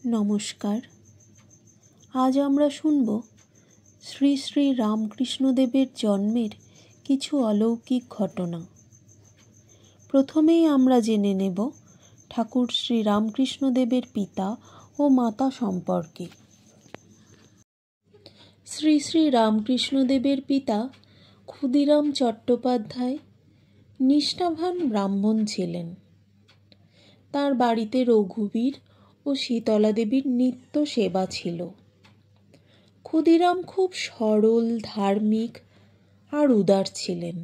নমস্কার। আজ আমরা শুনব শ্রী শ্রী রামকৃষ্ণদেবের জন্মের কিছু অলৌকিক ঘটনা। প্রথমেই আমরা জেনে নেব ঠাকুর শ্রী রামকৃষ্ণদেবের পিতা ও মাতা সম্পর্কে। শ্রী শ্রী রামকৃষ্ণদেবের পিতা ক্ষুদিরাম চট্টোপাধ্যায় নিষ্ঠাবান ব্রাহ্মণ ছিলেন। তার বাড়িতে রঘুবীর ও শীতলা দেবীর নিত্য সেবা ছিল। ক্ষুদিরাম খুব সরল, ধার্মিক আর উদার ছিলেন।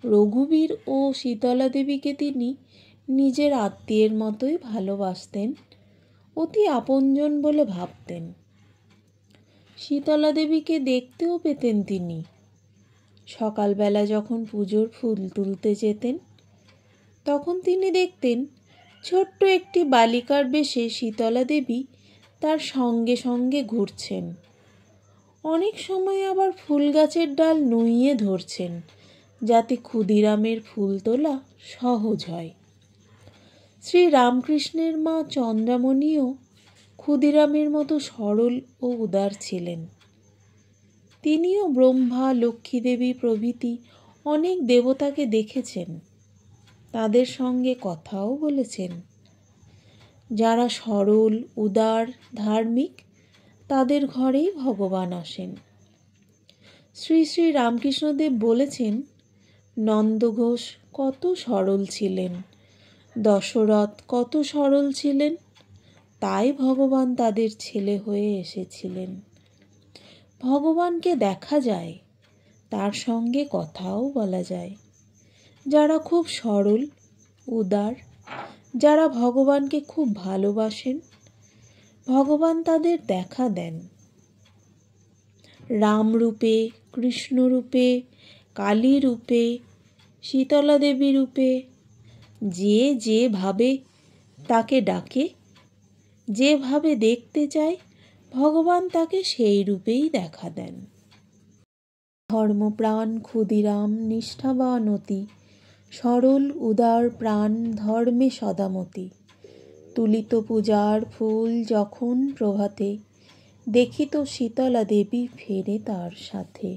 রঘুবীর ও শীতলা দেবীকে তিনি নিজের আত্মীয়ের মতোই ভালোবাসতেন, অতি আপনজন বলে ভাবতেন। শীতলা দেবীকে দেখতেও পেতেন তিনি। সকালবেলা যখন পুজোর ফুল তুলতে যেতেন, তখন তিনি দেখতেন ছোট্ট একটি বালিকার বেশে শীতলা দেবী তার সঙ্গে সঙ্গে ঘুরছেন। অনেক সময় আবার ফুল গাছের ডাল নুইয়ে ধরছেন, যাতে ক্ষুদিরামের ফুল তোলা সহজ হয়। শ্রী রামকৃষ্ণের মা চন্দ্রামণিও ক্ষুদিরামের মতো সরল ও উদার ছিলেন। তিনিও ব্রহ্মা, লক্ষ্মী দেবী প্রভৃতি অনেক দেবতাকে দেখেছেন, তাদের সঙ্গে কথাও বলেছেন। যারা সরল, উদার, ধার্মিক, তাদের ঘরেই ভগবান আসেন। শ্রী শ্রী রামকৃষ্ণদেব বলেছেন, নন্দঘোষ কত সরল ছিলেন, দশরথ কত সরল ছিলেন, তাই ভগবান তাদের ছেলে হয়ে এসেছিলেন। ভগবানকে দেখা যায়, তার সঙ্গে কথাও বলা যায়। যারা খুব সরল, উদার, যারা ভগবানকে খুব ভালোবাসেন, ভগবান তাদের দেখা দেন। রাম রূপে, কৃষ্ণ রূপে, কালী রূপে, শীতলা দেবী রূপে, যে যেভাবে তাকে ডাকে, যেভাবে দেখতে চায়, ভগবান তাকে সেই রূপেই দেখা দেন। ধর্মপ্রাণ ক্ষুদিরাম নিষ্ঠাবান অতি, সরল উদার প্রাণ ধর্মে সদামতি। তুলিত পূজার ফুল যখন প্রভাতে, দেখিত শীতলা দেবী ফেরে তার সাথে।